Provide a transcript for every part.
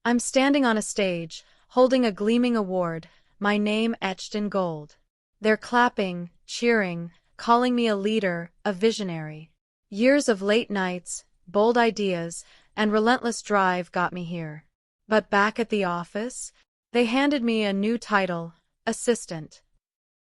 I'm standing on a stage, holding a gleaming award, my name etched in gold. They're clapping, cheering, calling me a leader, a visionary. Years of late nights, bold ideas, and relentless drive got me here. But back at the office, they handed me a new title, assistant.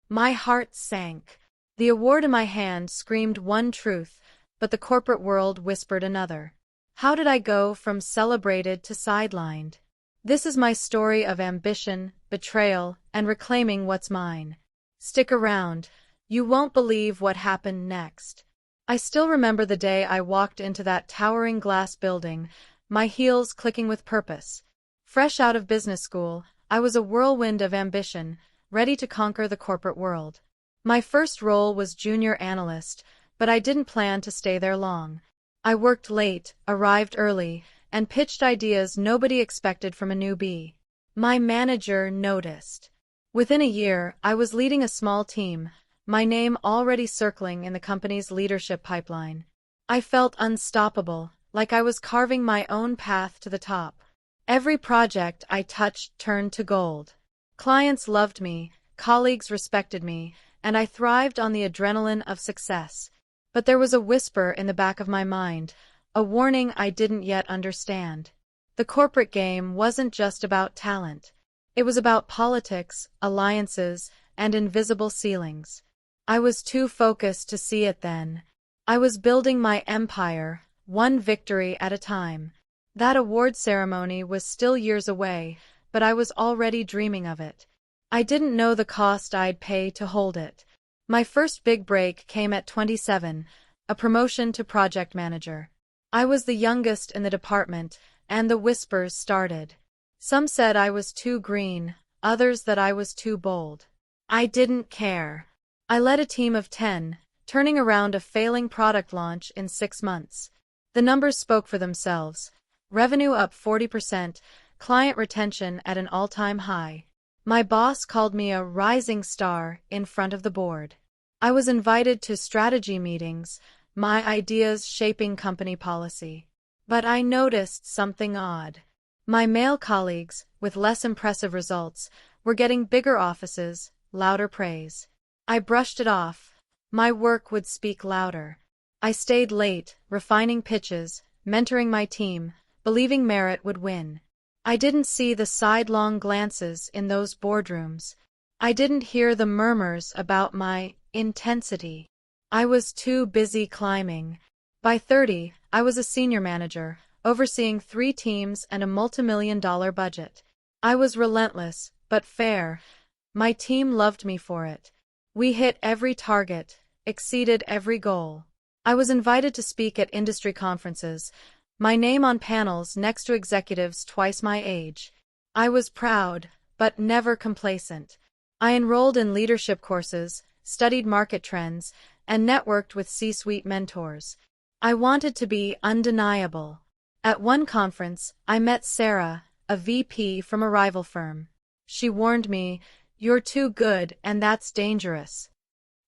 My heart sank. The award in my hand screamed one truth, but the corporate world whispered another. How did I go from celebrated to sidelined? This is my story of ambition, betrayal, and reclaiming what's mine. Stick around. You won't believe what happened next. I still remember the day I walked into that towering glass building, my heels clicking with purpose. Fresh out of business school, I was a whirlwind of ambition, ready to conquer the corporate world. My first role was junior analyst, but I didn't plan to stay there long. I worked late, arrived early, and pitched ideas nobody expected from a newbie. My manager noticed. Within a year, I was leading a small team, my name already circling in the company's leadership pipeline. I felt unstoppable, like I was carving my own path to the top. Every project I touched turned to gold. Clients loved me, colleagues respected me, and I thrived on the adrenaline of success. But there was a whisper in the back of my mind, a warning I didn't yet understand. The corporate game wasn't just about talent. It was about politics, alliances, and invisible ceilings. I was too focused to see it then. I was building my empire, one victory at a time. That award ceremony was still years away, but I was already dreaming of it. I didn't know the cost I'd pay to hold it. My first big break came at 27, a promotion to project manager. I was the youngest in the department, and the whispers started. Some said I was too green, others that I was too bold. I didn't care. I led a team of 10, turning around a failing product launch in 6 months. The numbers spoke for themselves. Revenue up 40%, client retention at an all-time high. My boss called me a rising star in front of the board. I was invited to strategy meetings, my ideas shaping company policy. But I noticed something odd. My male colleagues, with less impressive results, were getting bigger offices, louder praise. I brushed it off. My work would speak louder. I stayed late, refining pitches, mentoring my team, believing merit would win. I didn't see the sidelong glances in those boardrooms. I didn't hear the murmurs about my intensity. I was too busy climbing. By 30, I was a senior manager, overseeing 3 teams and a multimillion-dollar budget. I was relentless, but fair. My team loved me for it. We hit every target, exceeded every goal. I was invited to speak at industry conferences, my name on panels next to executives twice my age. I was proud, but never complacent. I enrolled in leadership courses, studied market trends, and networked with C-suite mentors. I wanted to be undeniable. At one conference, I met Sarah, a VP from a rival firm. She warned me, "You're too good, and that's dangerous."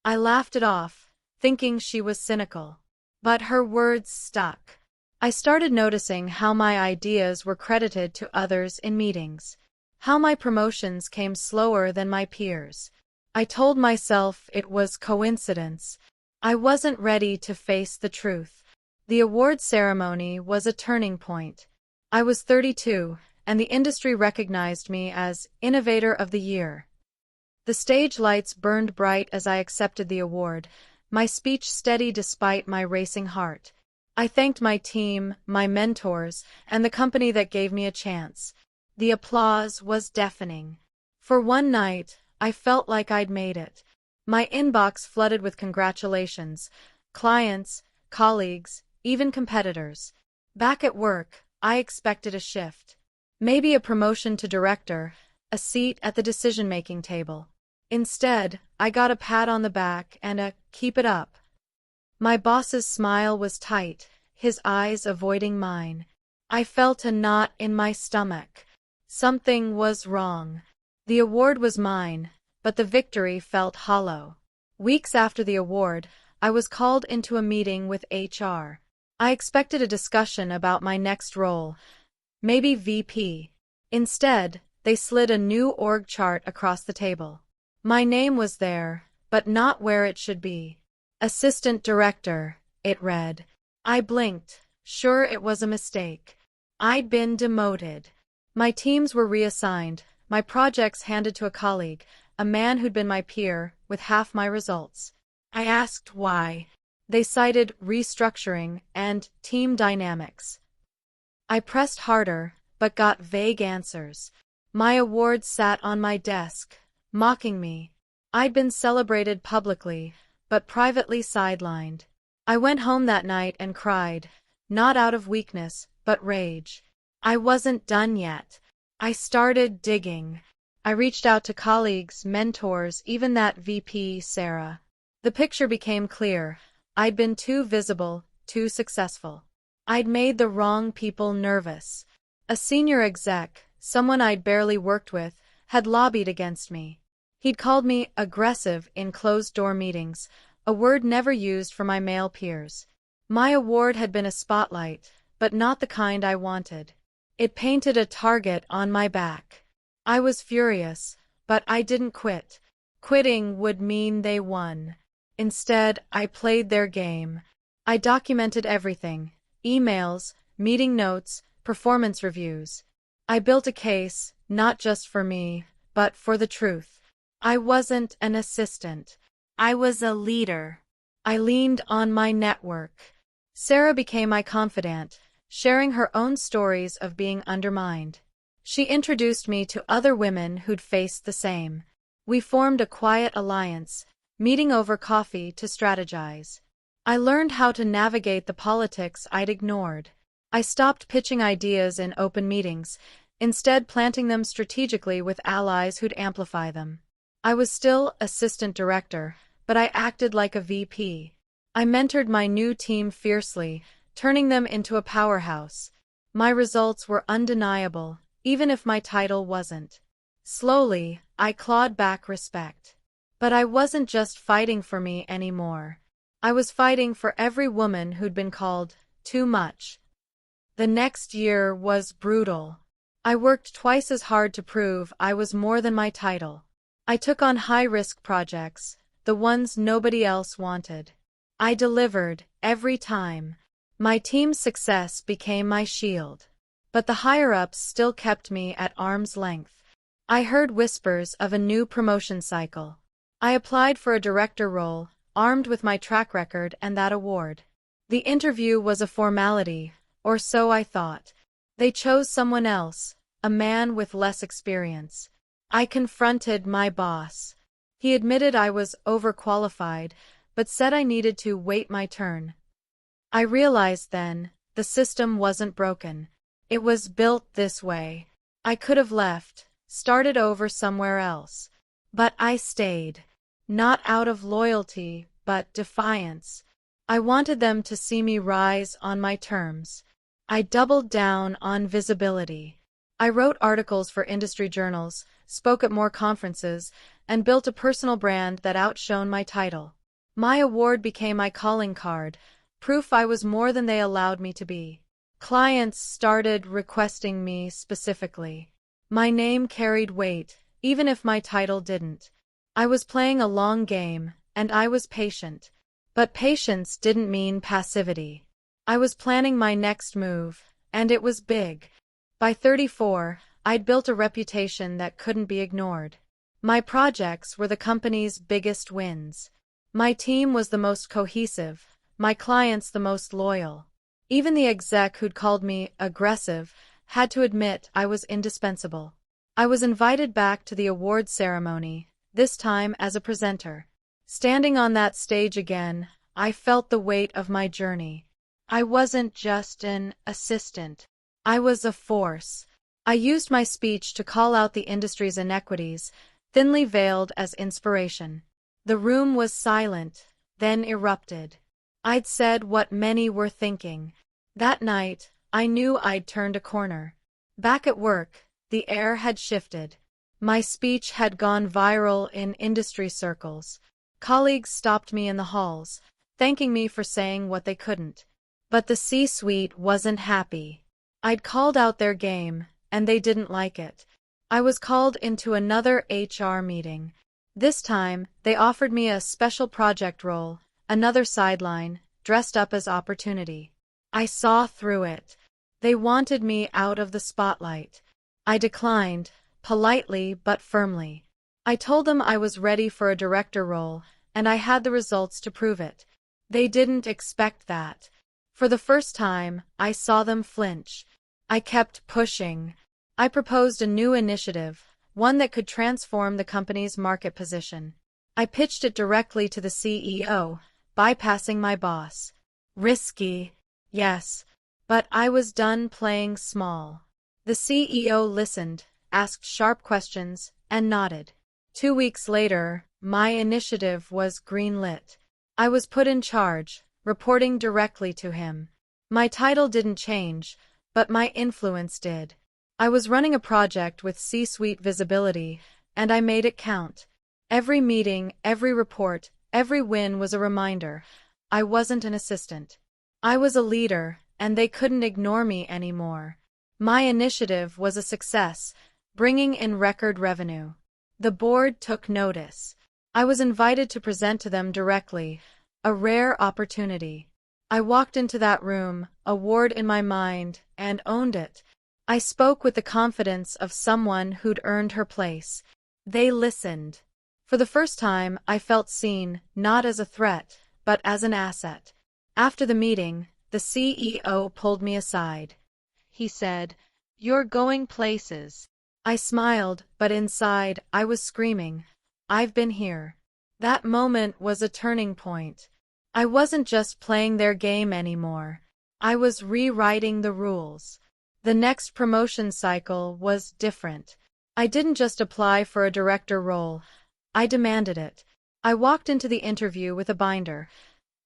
I laughed it off, thinking she was cynical. But her words stuck. I started noticing how my ideas were credited to others in meetings, how my promotions came slower than my peers. I told myself it was coincidence. I wasn't ready to face the truth. The award ceremony was a turning point. I was 32, and the industry recognized me as Innovator of the Year. The stage lights burned bright as I accepted the award, my speech steady despite my racing heart. I thanked my team, my mentors, and the company that gave me a chance. The applause was deafening. For one night, I felt like I'd made it. My inbox flooded with congratulations, clients, colleagues, even competitors. Back at work, I expected a shift. Maybe a promotion to director, a seat at the decision-making table. Instead, I got a pat on the back and a "keep it up." My boss's smile was tight, his eyes avoiding mine. I felt a knot in my stomach. Something was wrong. The award was mine, but the victory felt hollow. Weeks after the award, I was called into a meeting with HR. I expected a discussion about my next role, maybe VP, Instead, they slid a new org chart across the table. My name was there, but not where it should be. Assistant Director, it read. I blinked, sure it was a mistake. I'd been demoted. My teams were reassigned, my projects handed to a colleague, a man who'd been my peer, with half my results. I asked why. They cited restructuring and team dynamics. I pressed harder, but got vague answers. My award sat on my desk, mocking me. I'd been celebrated publicly, but privately sidelined. I went home that night and cried, not out of weakness, but rage. I wasn't done yet. I started digging. I reached out to colleagues, mentors, even that VP, Sarah. The picture became clear. I'd been too visible, too successful. I'd made the wrong people nervous. A senior exec, someone I'd barely worked with, had lobbied against me. He'd called me aggressive in closed-door meetings, a word never used for my male peers. My award had been a spotlight, but not the kind I wanted. It painted a target on my back. I was furious, but I didn't quit. Quitting would mean they won. Instead, I played their game. I documented everything: emails, meeting notes, performance reviews. I built a case, not just for me, but for the truth. I wasn't an assistant. I was a leader. I leaned on my network. Sarah became my confidant, sharing her own stories of being undermined. She introduced me to other women who'd faced the same. We formed a quiet alliance, meeting over coffee to strategize. I learned how to navigate the politics I'd ignored. I stopped pitching ideas in open meetings, instead planting them strategically with allies who'd amplify them. I was still assistant director, but I acted like a VP. I mentored my new team fiercely, turning them into a powerhouse. My results were undeniable, even if my title wasn't. Slowly, I clawed back respect. But I wasn't just fighting for me anymore. I was fighting for every woman who'd been called too much. The next year was brutal. I worked twice as hard to prove I was more than my title. I took on high-risk projects, the ones nobody else wanted. I delivered, every time. My team's success became my shield. But the higher-ups still kept me at arm's length. I heard whispers of a new promotion cycle. I applied for a director role, armed with my track record and that award. The interview was a formality, or so I thought. They chose someone else, a man with less experience. I confronted my boss. He admitted I was overqualified, but said I needed to wait my turn. I realized then, the system wasn't broken. It was built this way. I could have left, started over somewhere else. But I stayed. Not out of loyalty, but defiance. I wanted them to see me rise on my terms. I doubled down on visibility. I wrote articles for industry journals, spoke at more conferences, and built a personal brand that outshone my title. My award became my calling card, proof I was more than they allowed me to be. Clients started requesting me specifically. My name carried weight, even if my title didn't. I was playing a long game, and I was patient. But patience didn't mean passivity. I was planning my next move, and it was big. By 34, I'd built a reputation that couldn't be ignored. My projects were the company's biggest wins. My team was the most cohesive, my clients the most loyal. Even the exec who'd called me aggressive had to admit I was indispensable. I was invited back to the award ceremony, this time as a presenter. Standing on that stage again, I felt the weight of my journey. I wasn't just an assistant. I was a force. I used my speech to call out the industry's inequities, thinly veiled as inspiration. The room was silent, then erupted. I'd said what many were thinking. That night, I knew I'd turned a corner. Back at work, the air had shifted. My speech had gone viral in industry circles. Colleagues stopped me in the halls, thanking me for saying what they couldn't. But the C-suite wasn't happy. I'd called out their game, and they didn't like it. I was called into another HR meeting. This time, they offered me a special project role, another sideline, dressed up as opportunity. I saw through it. They wanted me out of the spotlight. I declined, politely but firmly. I told them I was ready for a director role, and I had the results to prove it. They didn't expect that. For the first time, I saw them flinch. I kept pushing. I proposed a new initiative, one that could transform the company's market position. I pitched it directly to the CEO, bypassing my boss. Risky, yes, but I was done playing small. The CEO listened, asked sharp questions, and nodded. 2 weeks later, my initiative was greenlit. I was put in charge, reporting directly to him. My title didn't change, but my influence did. I was running a project with C-suite visibility, and I made it count. Every meeting, every report, every win was a reminder. I wasn't an assistant. I was a leader, and they couldn't ignore me anymore. My initiative was a success, bringing in record revenue. The board took notice. I was invited to present to them directly, a rare opportunity. I walked into that room, award in my mind, and owned it. I spoke with the confidence of someone who'd earned her place. They listened. For the first time, I felt seen, not as a threat, but as an asset. After the meeting, the CEO pulled me aside. He said, "You're going places." I smiled, but inside, I was screaming, "I've been here." That moment was a turning point. I wasn't just playing their game anymore. I was rewriting the rules. The next promotion cycle was different. I didn't just apply for a director role. I demanded it. I walked into the interview with a binder.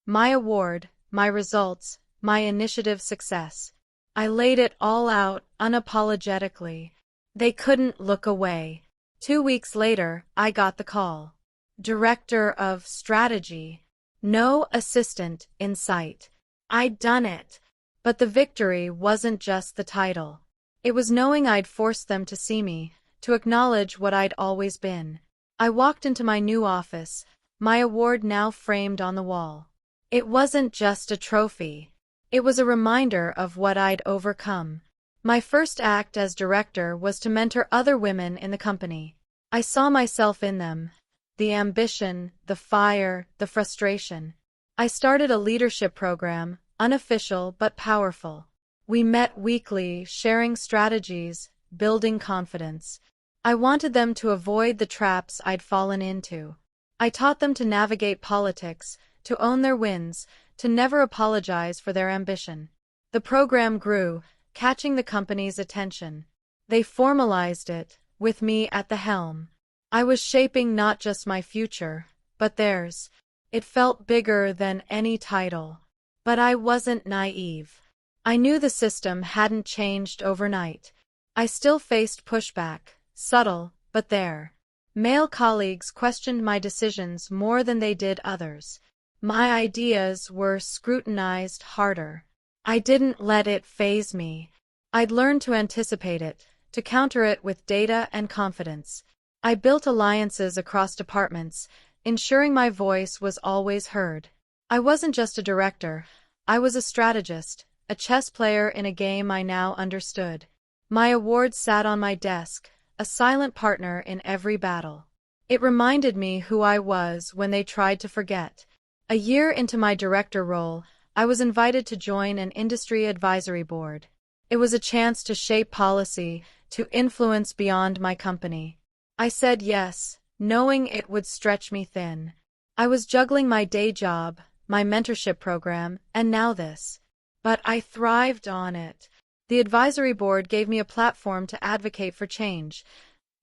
My award, my results, my initiative success. I laid it all out unapologetically. They couldn't look away. 2 weeks later, I got the call. Director of Strategy. No assistant in sight. I'd done it. But the victory wasn't just the title. It was knowing I'd forced them to see me, to acknowledge what I'd always been. I walked into my new office, my award now framed on the wall. It wasn't just a trophy. It was a reminder of what I'd overcome. My first act as director was to mentor other women in the company. I saw myself in them. The ambition, the fire, the frustration. I started a leadership program, unofficial but powerful. We met weekly, sharing strategies, building confidence. I wanted them to avoid the traps I'd fallen into. I taught them to navigate politics, to own their wins, to never apologize for their ambition. The program grew, catching the company's attention. They formalized it, with me at the helm. I was shaping not just my future, but theirs. It felt bigger than any title. But I wasn't naive. I knew the system hadn't changed overnight. I still faced pushback, subtle, but there. Male colleagues questioned my decisions more than they did others. My ideas were scrutinized harder. I didn't let it faze me. I'd learned to anticipate it, to counter it with data and confidence. I built alliances across departments, ensuring my voice was always heard. I wasn't just a director. I was a strategist, a chess player in a game I now understood. My award sat on my desk, a silent partner in every battle. It reminded me who I was when they tried to forget. A year into my director role, I was invited to join an industry advisory board. It was a chance to shape policy, to influence beyond my company. I said yes, knowing it would stretch me thin. I was juggling my day job, my mentorship program, and now this. But I thrived on it. The advisory board gave me a platform to advocate for change.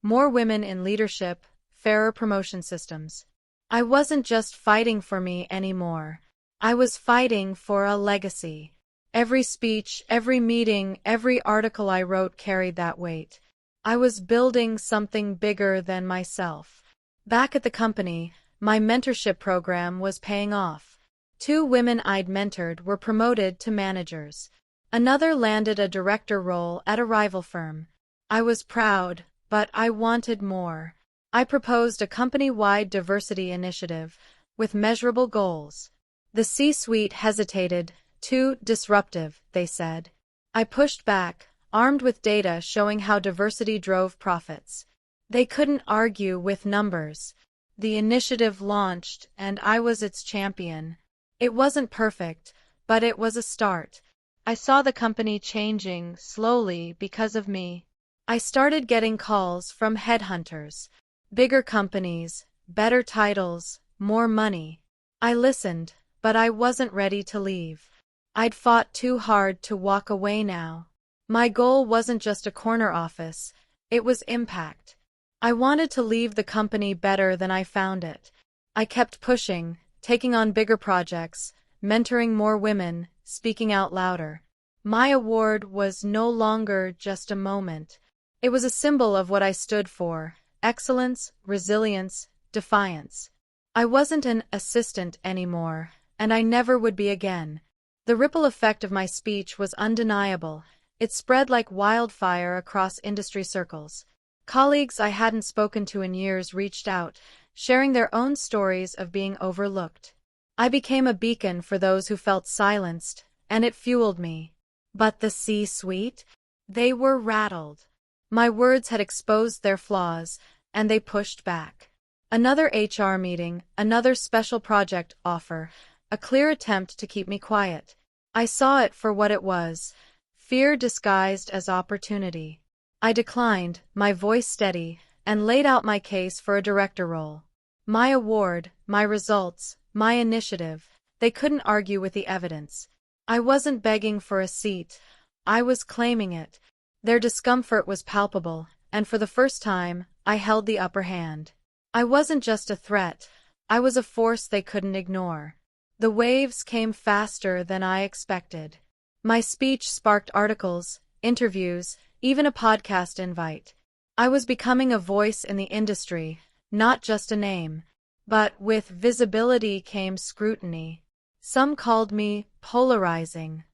More women in leadership, fairer promotion systems. I wasn't just fighting for me anymore. I was fighting for a legacy. Every speech, every meeting, every article I wrote carried that weight. I was building something bigger than myself. Back at the company, my mentorship program was paying off. 2 women I'd mentored were promoted to managers. Another landed a director role at a rival firm. I was proud, but I wanted more. I proposed a company-wide diversity initiative with measurable goals. The C-suite hesitated. Too disruptive, they said. I pushed back, armed with data showing how diversity drove profits. They couldn't argue with numbers. The initiative launched, and I was its champion. It wasn't perfect, but it was a start. I saw the company changing slowly because of me. I started getting calls from headhunters. Bigger companies, better titles, more money. I listened, but I wasn't ready to leave. I'd fought too hard to walk away now. My goal wasn't just a corner office, it was impact. I wanted to leave the company better than I found it. I kept pushing, taking on bigger projects, mentoring more women, speaking out louder. My award was no longer just a moment. It was a symbol of what I stood for: excellence, resilience, defiance. I wasn't an assistant anymore, and I never would be again. The ripple effect of my speech was undeniable. It spread like wildfire across industry circles. Colleagues I hadn't spoken to in years reached out, sharing their own stories of being overlooked. I became a beacon for those who felt silenced, and it fueled me. But the C-suite? They were rattled. My words had exposed their flaws, and they pushed back. Another HR meeting, another special project offer, a clear attempt to keep me quiet. I saw it for what it was: fear disguised as opportunity. I declined, my voice steady, and laid out my case for a director role. My award, my results, my initiative, they couldn't argue with the evidence. I wasn't begging for a seat, I was claiming it. Their discomfort was palpable, and for the first time, I held the upper hand. I wasn't just a threat, I was a force they couldn't ignore. The waves came faster than I expected. My speech sparked articles, interviews, even a podcast invite. I was becoming a voice in the industry, not just a name. But with visibility came scrutiny. Some called me polarizing.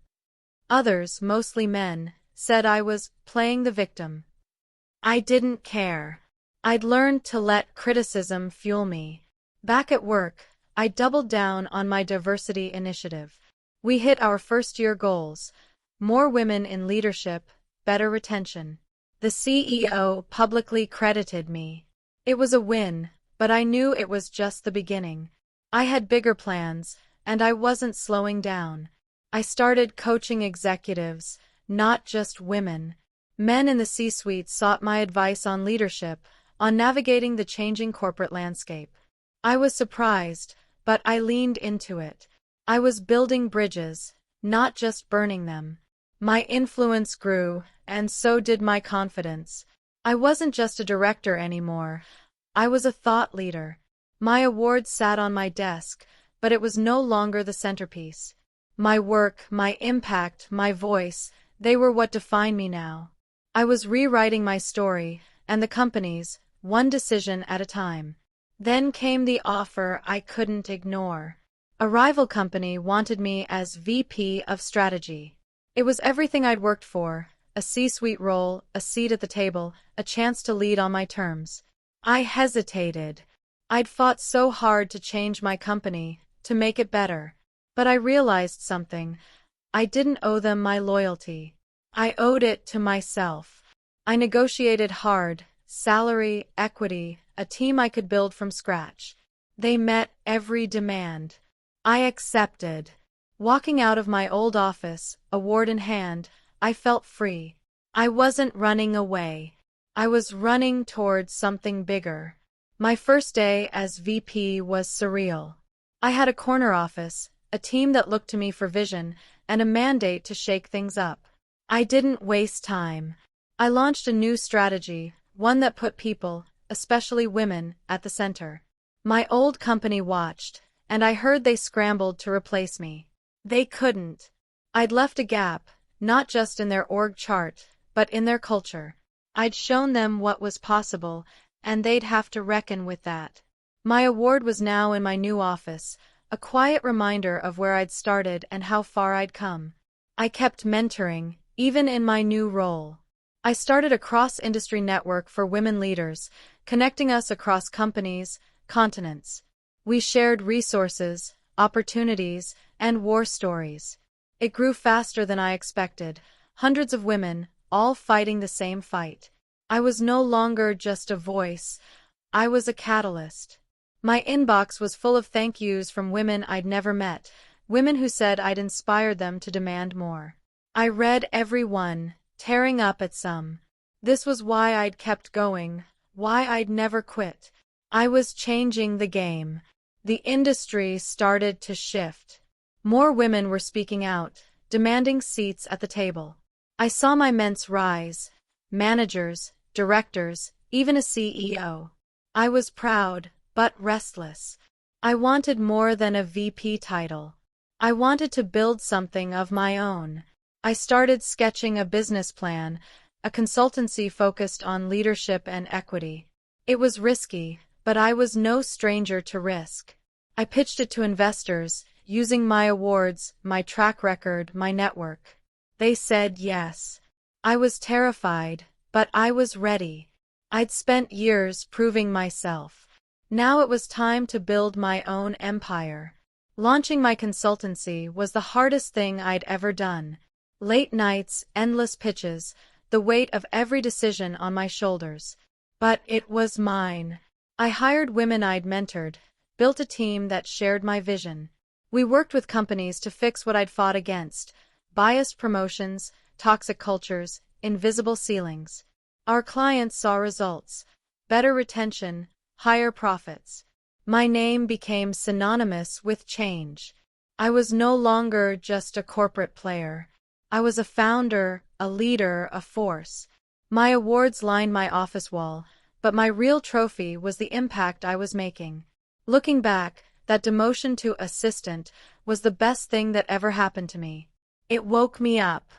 Others, mostly men, said I was playing the victim. I didn't care. I'd learned to let criticism fuel me. Back at work, I doubled down on my diversity initiative. We hit our first-year goals: more women in leadership, better retention. The CEO publicly credited me. It was a win, but I knew it was just the beginning. I had bigger plans, and I wasn't slowing down. I started coaching executives, not just women. Men in the C-suite sought my advice on leadership, on navigating the changing corporate landscape. I was surprised, but I leaned into it. I was building bridges, not just burning them. My influence grew, and so did my confidence. I wasn't just a director anymore. I was a thought leader. My award sat on my desk, but it was no longer the centerpiece. My work, my impact, my voice, they were what defined me now. I was rewriting my story, and the company's, one decision at a time. Then came the offer I couldn't ignore. A rival company wanted me as VP of Strategy. It was everything I'd worked for: a C-suite role, a seat at the table, a chance to lead on my terms. I hesitated. I'd fought so hard to change my company, to make it better. But I realized something. I didn't owe them my loyalty. I owed it to myself. I negotiated hard: salary, equity, a team I could build from scratch. They met every demand. I accepted. Walking out of my old office, award in hand, I felt free. I wasn't running away. I was running towards something bigger. My first day as VP was surreal. I had a corner office, a team that looked to me for vision, and a mandate to shake things up. I didn't waste time. I launched a new strategy, one that put people, especially women, at the center. My old company watched, and I heard they scrambled to replace me. They couldn't. I'd left a gap, not just in their org chart, but in their culture. I'd shown them what was possible, and they'd have to reckon with that. My award was now in my new office, a quiet reminder of where I'd started and how far I'd come. I kept mentoring, even in my new role. I started a cross-industry network for women leaders, connecting us across companies, continents. We shared resources, opportunities, and war stories. It grew faster than I expected, hundreds of women, all fighting the same fight. I was no longer just a voice, I was a catalyst. My inbox was full of thank yous from women I'd never met, women who said I'd inspired them to demand more. I read every one, tearing up at some. This was why I'd kept going, why I'd never quit. I was changing the game. The industry started to shift. More women were speaking out, demanding seats at the table. I saw my men's rise, managers, directors, even a CEO. I was proud, but restless. I wanted more than a VP title. I wanted to build something of my own. I started sketching a business plan, a consultancy focused on leadership and equity. It was risky, but I was no stranger to risk. I pitched it to investors, using my awards, my track record, my network. They said yes. I was terrified, but I was ready. I'd spent years proving myself. Now it was time to build my own empire. Launching my consultancy was the hardest thing I'd ever done. Late nights, endless pitches, the weight of every decision on my shoulders. But it was mine. I hired women I'd mentored, built a team that shared my vision. We worked with companies to fix what I'd fought against: biased promotions, toxic cultures, invisible ceilings. Our clients saw results: better retention, higher profits. My name became synonymous with change. I was no longer just a corporate player. I was a founder, a leader, a force. My awards lined my office wall, but my real trophy was the impact I was making. Looking back, that demotion to assistant was the best thing that ever happened to me. It woke me up.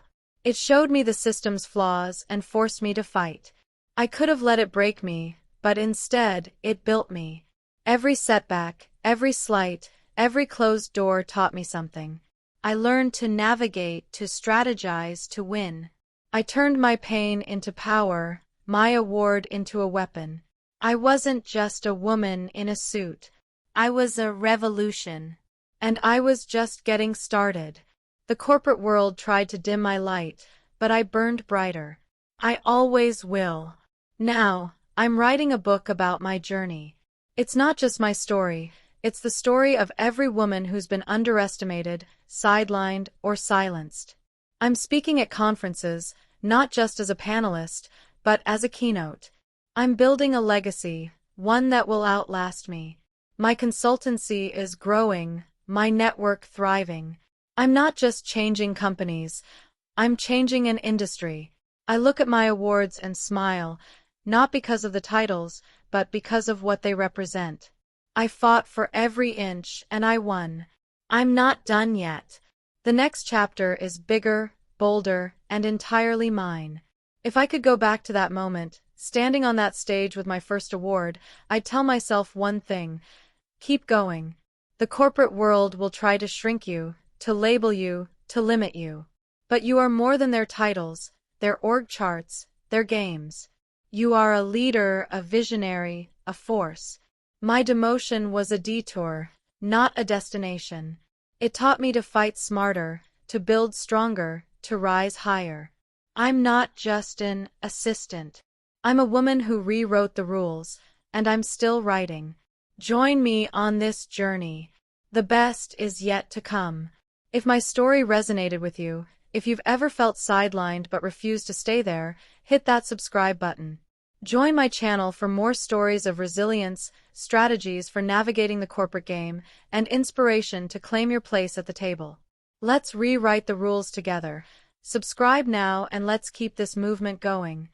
It showed me the system's flaws and forced me to fight. I could have let it break me, but instead, it built me. Every setback, every slight, every closed door taught me something. I learned to navigate, to strategize, to win. I turned my pain into power, my award into a weapon. I wasn't just a woman in a suit. I was a revolution. And I was just getting started. The corporate world tried to dim my light, but I burned brighter. I always will. Now, I'm writing a book about my journey. It's not just my story, it's the story of every woman who's been underestimated, sidelined, or silenced. I'm speaking at conferences, not just as a panelist, but as a keynote. I'm building a legacy, one that will outlast me. My consultancy is growing, my network thriving. I'm not just changing companies, I'm changing an industry. I look at my awards and smile, not because of the titles, but because of what they represent. I fought for every inch, and I won. I'm not done yet. The next chapter is bigger, bolder, and entirely mine. If I could go back to that moment, standing on that stage with my first award, I'd tell myself one thing: keep going. The corporate world will try to shrink you, to label you, to limit you. But you are more than their titles, their org charts, their games. You are a leader, a visionary, a force. My demotion was a detour, not a destination. It taught me to fight smarter, to build stronger, to rise higher. I'm not just an assistant. I'm a woman who rewrote the rules, and I'm still writing. Join me on this journey. The best is yet to come. If my story resonated with you, if you've ever felt sidelined but refused to stay there, hit that subscribe button. Join my channel for more stories of resilience, strategies for navigating the corporate game, and inspiration to claim your place at the table. Let's rewrite the rules together. Subscribe now and let's keep this movement going.